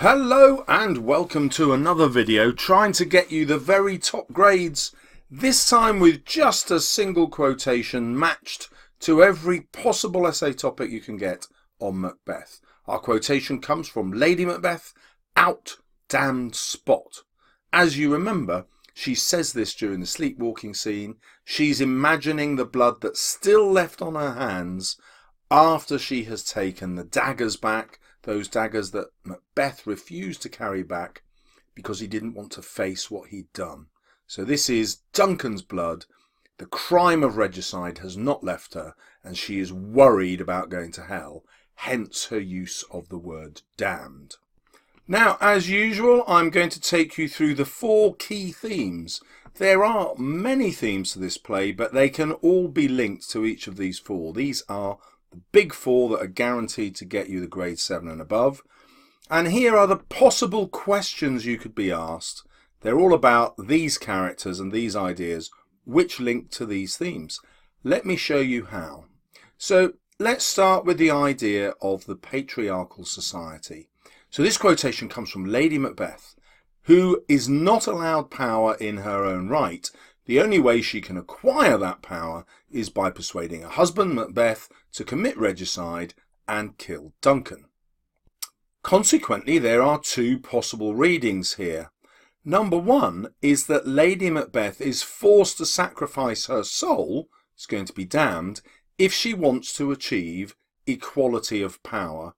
Hello and welcome to another video trying to get you the very top grades, this time with just a single quotation matched to every possible essay topic you can get on Macbeth. Our quotation comes from Lady Macbeth, "Out, damned spot." As you remember, she says this during the sleepwalking scene. She's imagining the blood that's still left on her hands after she has taken the daggers back, those daggers that Macbeth refused to carry back because he didn't want to face what he'd done. So this is Duncan's blood. The crime of regicide has not left her, and she is worried about going to hell, hence her use of the word damned. Now, as usual, I'm going to take you through the 4 key themes. There are many themes to this play, but they can all be linked to each of these 4. These are the big 4 that are guaranteed to get you the grade 7 and above. And here are the possible questions you could be asked. They're all about these characters and these ideas, which link to these themes. Let me show you how. So let's start with the idea of the patriarchal society. So this quotation comes from Lady Macbeth, who is not allowed power in her own right. The only way she can acquire that power is by persuading her husband, Macbeth, to commit regicide and kill Duncan. Consequently, there are 2 possible readings here. Number 1 is that Lady Macbeth is forced to sacrifice her soul, it's going to be damned, if she wants to achieve equality of power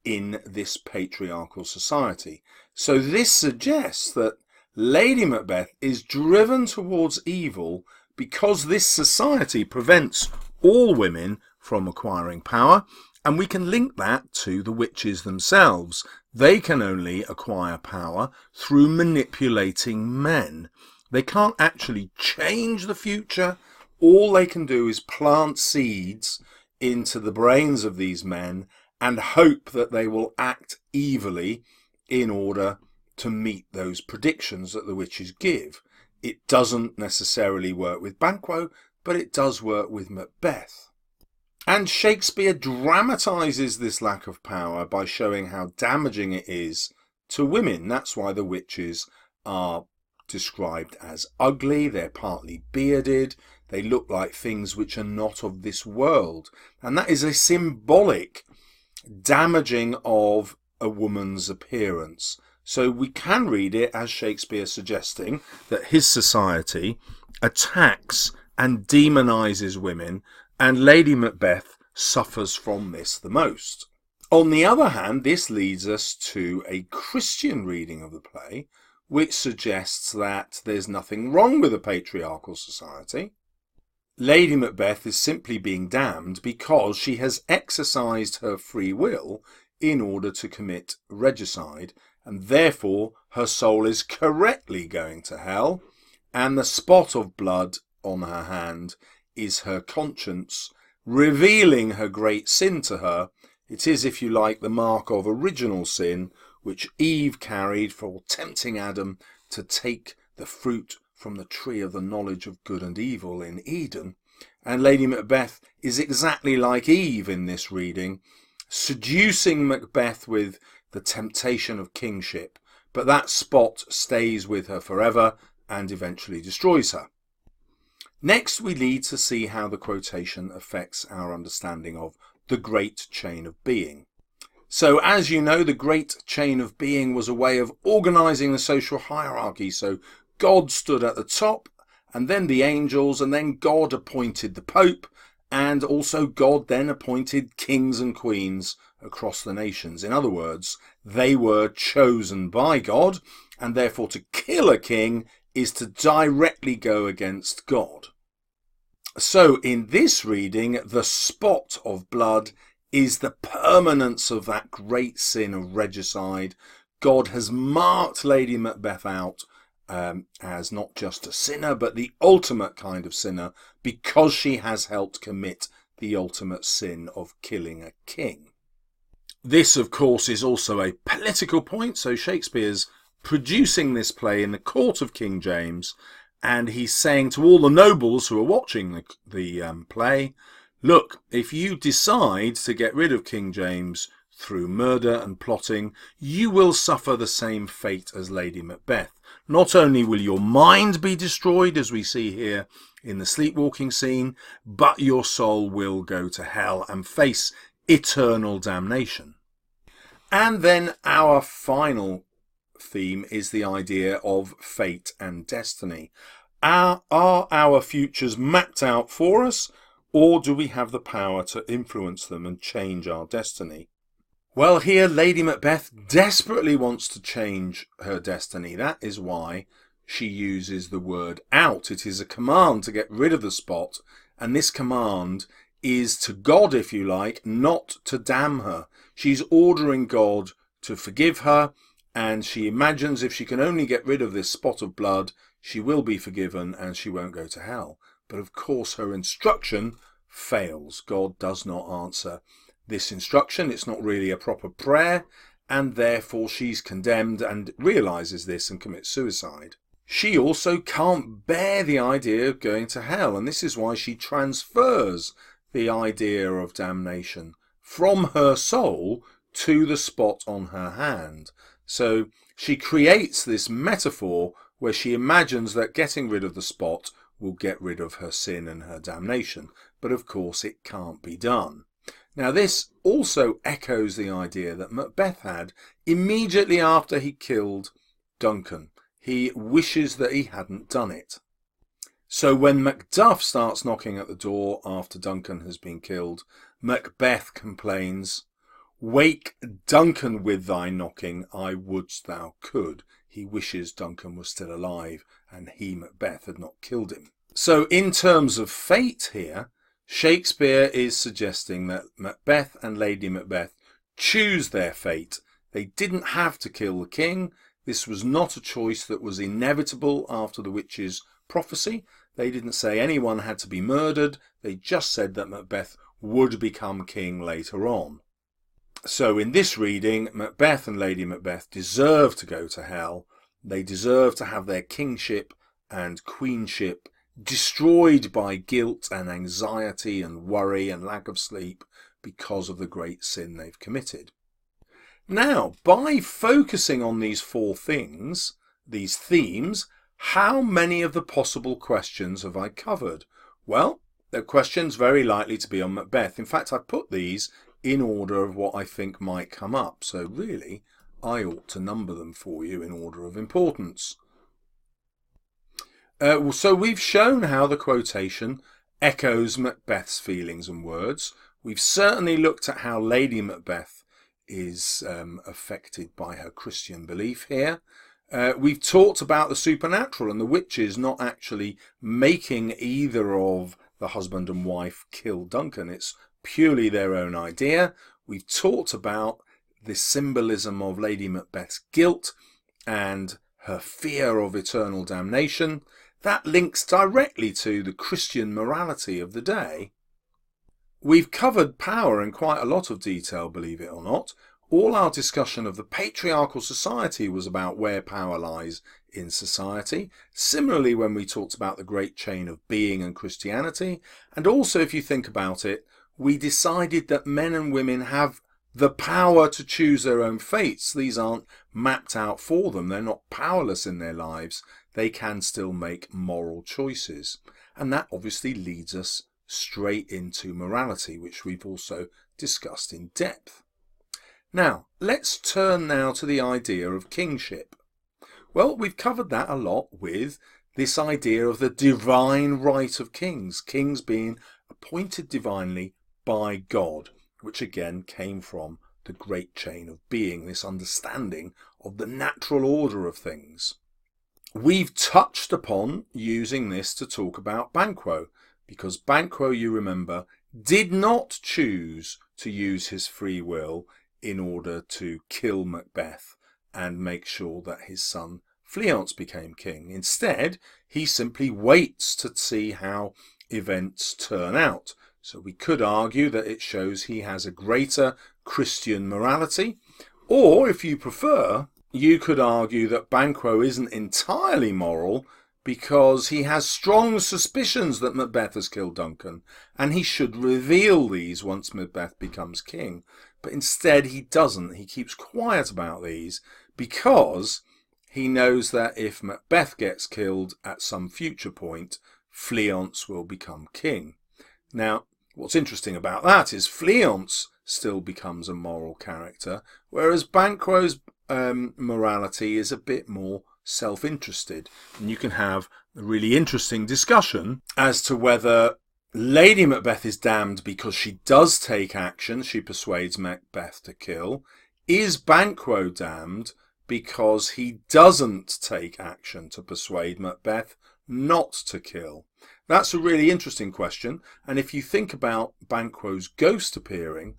in this patriarchal society. So this suggests that Lady Macbeth is driven towards evil because this society prevents all women from acquiring power, and we can link that to the witches themselves. They can only acquire power through manipulating men. They can't actually change the future. All they can do is plant seeds into the brains of these men and hope that they will act evilly in order to meet those predictions that the witches give. It doesn't necessarily work with Banquo, but it does work with Macbeth. And Shakespeare dramatises this lack of power by showing how damaging it is to women. That's why the witches are described as ugly. They're partly bearded. They look like things which are not of this world. And that is a symbolic damaging of a woman's appearance. So we can read it as Shakespeare suggesting that his society attacks and demonizes women, and Lady Macbeth suffers from this the most. On the other hand, this leads us to a Christian reading of the play, which suggests that there's nothing wrong with a patriarchal society. Lady Macbeth is simply being damned because she has exercised her free will in order to commit regicide, and therefore her soul is correctly going to hell, and the spot of blood on her hand is her conscience, revealing her great sin to her. It is, if you like, the mark of original sin, which Eve carried for tempting Adam to take the fruit from the tree of the knowledge of good and evil in Eden. And Lady Macbeth is exactly like Eve in this reading, seducing Macbeth with the temptation of kingship, but that spot stays with her forever and eventually destroys her. Next, we need to see how the quotation affects our understanding of the great chain of being. So, as you know, the great chain of being was a way of organising the social hierarchy. So God stood at the top, and then the angels, and then God appointed the Pope, and also God then appointed kings and queens across the nations. In other words, they were chosen by God, and therefore to kill a king is to directly go against God. So in this reading, the spot of blood is the permanence of that great sin of regicide. God has marked Lady Macbeth out as not just a sinner, but the ultimate kind of sinner, because she has helped commit the ultimate sin of killing a king. This, of course, is also a political point. So Shakespeare's producing this play in the court of King James, and he's saying to all the nobles who are watching the play, look, if you decide to get rid of King James through murder and plotting, you will suffer the same fate as Lady Macbeth. Not only will your mind be destroyed, as we see here in the sleepwalking scene, but your soul will go to hell and face eternal damnation. And then our final theme is the idea of fate and destiny. Are our futures mapped out for us, or do we have the power to influence them and change our destiny? Well, here Lady Macbeth desperately wants to change her destiny. That is why she uses the word out. It is a command to get rid of the spot, and this command is to God, if you like, not to damn her. She's ordering God to forgive her, and she imagines if she can only get rid of this spot of blood, she will be forgiven and she won't go to hell. But of course her instruction fails. God does not answer this instruction. It's not really a proper prayer, and therefore she's condemned and realizes this and commits suicide. She also can't bear the idea of going to hell, and this is why she transfers the idea of damnation from her soul to the spot on her hand. So she creates this metaphor where she imagines that getting rid of the spot will get rid of her sin and her damnation. But of course it can't be done. Now this also echoes the idea that Macbeth had immediately after he killed Duncan. He wishes that he hadn't done it. So when Macduff starts knocking at the door after Duncan has been killed, Macbeth complains, "Wake Duncan with thy knocking, I wouldst thou could." He wishes Duncan was still alive and he, Macbeth, had not killed him. So in terms of fate here, Shakespeare is suggesting that Macbeth and Lady Macbeth choose their fate. They didn't have to kill the king. This was not a choice that was inevitable after the witch's prophecy. They didn't say anyone had to be murdered. They just said that Macbeth would become king later on. So in this reading, Macbeth and Lady Macbeth deserve to go to hell. They deserve to have their kingship and queenship destroyed by guilt and anxiety and worry and lack of sleep because of the great sin they've committed. Now, by focusing on these four things, these themes, how many of the possible questions have I covered? Well, the questions very likely to be on Macbeth. In fact, I put these in order of what I think might come up. So really, I ought to number them for you in order of importance. So we've shown how the quotation echoes Macbeth's feelings and words. We've certainly looked at how Lady Macbeth is affected by her Christian belief here. We've talked about the supernatural and the witches not actually making either of the husband and wife kill Duncan. It's purely their own idea. We've talked about the symbolism of Lady Macbeth's guilt and her fear of eternal damnation. That links directly to the Christian morality of the day. We've covered power in quite a lot of detail, believe it or not. All our discussion of the patriarchal society was about where power lies in society. Similarly, when we talked about the great chain of being and Christianity. And also, if you think about it, we decided that men and women have the power to choose their own fates. These aren't mapped out for them. They're not powerless in their lives. They can still make moral choices. And that obviously leads us straight into morality, which we've also discussed in depth. Now, let's turn now to the idea of kingship. Well, we've covered that a lot with this idea of the divine right of kings, kings being appointed divinely by God, which again came from the great chain of being, this understanding of the natural order of things. We've touched upon using this to talk about Banquo, because Banquo, you remember, did not choose to use his free will in order to kill Macbeth and make sure that his son Fleance became king. Instead, he simply waits to see how events turn out. So we could argue that it shows he has a greater Christian morality, or if you prefer, you could argue that Banquo isn't entirely moral because he has strong suspicions that Macbeth has killed Duncan, and he should reveal these once Macbeth becomes king. but instead he doesn't. He keeps quiet about these because he knows that if Macbeth gets killed at some future point, Fleance will become king. Now, what's interesting about that is Fleance still becomes a moral character, whereas Banquo's morality is a bit more self-interested. And you can have a really interesting discussion as to whether Lady Macbeth is damned because she does take action, she persuades Macbeth to kill. Is Banquo damned because he doesn't take action to persuade Macbeth not to kill? That's a really interesting question, and if you think about Banquo's ghost appearing,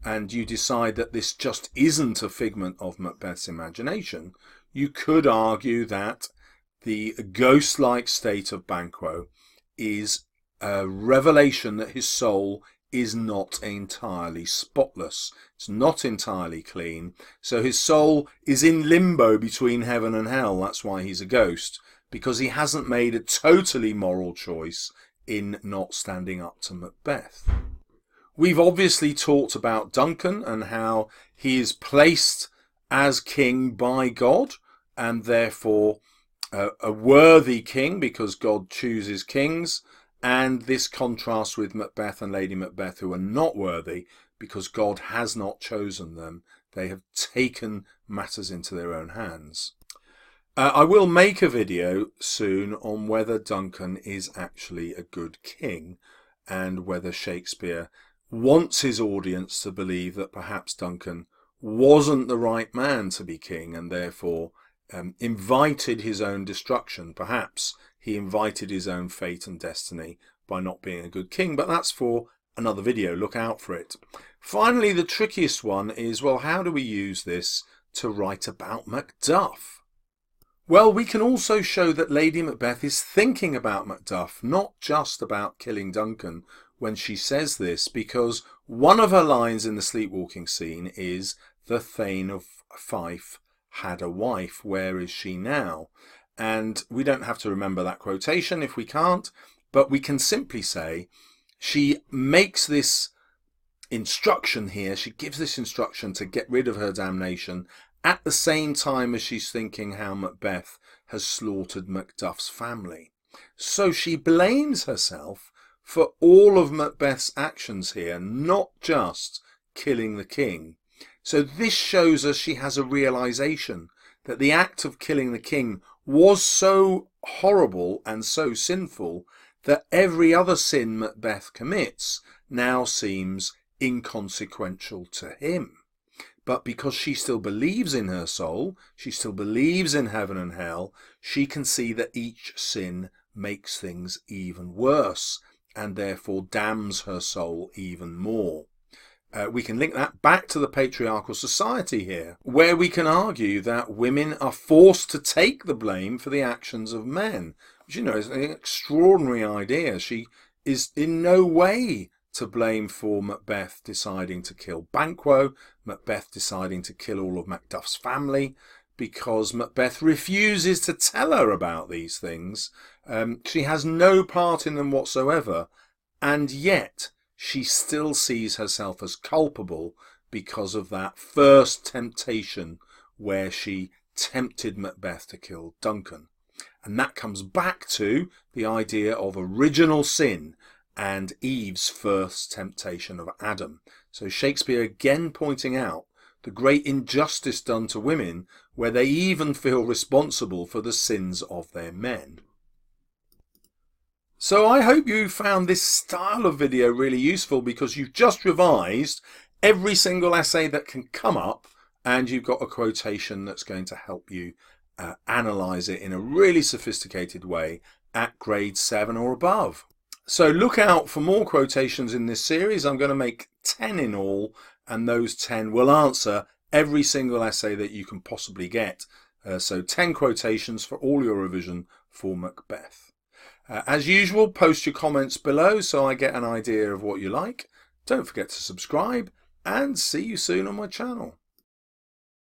and you decide that this just isn't a figment of Macbeth's imagination, you could argue that the ghost-like state of Banquo is a revelation that his soul is not entirely spotless. It's not entirely clean. So his soul is in limbo between heaven and hell. That's why he's a ghost, because he hasn't made a totally moral choice in not standing up to Macbeth. We've obviously talked about Duncan and how he is placed as king by God, and therefore a worthy king because God chooses kings. And this contrasts with Macbeth and Lady Macbeth, who are not worthy because God has not chosen them. They have taken matters into their own hands. I will make a video soon on whether Duncan is actually a good king and whether Shakespeare wants his audience to believe that perhaps Duncan wasn't the right man to be king and therefore invited his own destruction. Perhaps he invited his own fate and destiny by not being a good king, but that's for another video. Look out for it. Finally, the trickiest one is, well, how do we use this to write about Macduff? Well, we can also show that Lady Macbeth is thinking about Macduff, not just about killing Duncan when she says this, because one of her lines in the sleepwalking scene is, "The Thane of Fife had a wife, where is she now?" And we don't have to remember that quotation if we can't, but we can simply say she makes this instruction here, she gives this instruction to get rid of her damnation at the same time as she's thinking how Macbeth has slaughtered Macduff's family. So she blames herself for all of Macbeth's actions here, not just killing the king. So this shows us she has a realization that the act of killing the king was so horrible and so sinful that every other sin Macbeth commits now seems inconsequential to him. But because she still believes in her soul, she still believes in heaven and hell, she can see that each sin makes things even worse and therefore damns her soul even more. We can link that back to the patriarchal society here, where we can argue that women are forced to take the blame for the actions of men, which, you know, is an extraordinary idea. She is in no way to blame for Macbeth deciding to kill Banquo, Macbeth deciding to kill all of Macduff's family, because Macbeth refuses to tell her about these things. She has no part in them whatsoever, and yet she still sees herself as culpable because of that first temptation where she tempted Macbeth to kill Duncan. And that comes back to the idea of original sin and Eve's first temptation of Adam. So Shakespeare again pointing out the great injustice done to women, where they even feel responsible for the sins of their men. So I hope you found this style of video really useful, because you've just revised every single essay that can come up, and you've got a quotation that's going to help you analyse it in a really sophisticated way at grade 7 or above. So look out for more quotations in this series. I'm going to make 10 in all, and those 10 will answer every single essay that you can possibly get. So 10 quotations for all your revision for Macbeth. As usual, post your comments below so I get an idea of what you like. Don't forget to subscribe, and see you soon on my channel.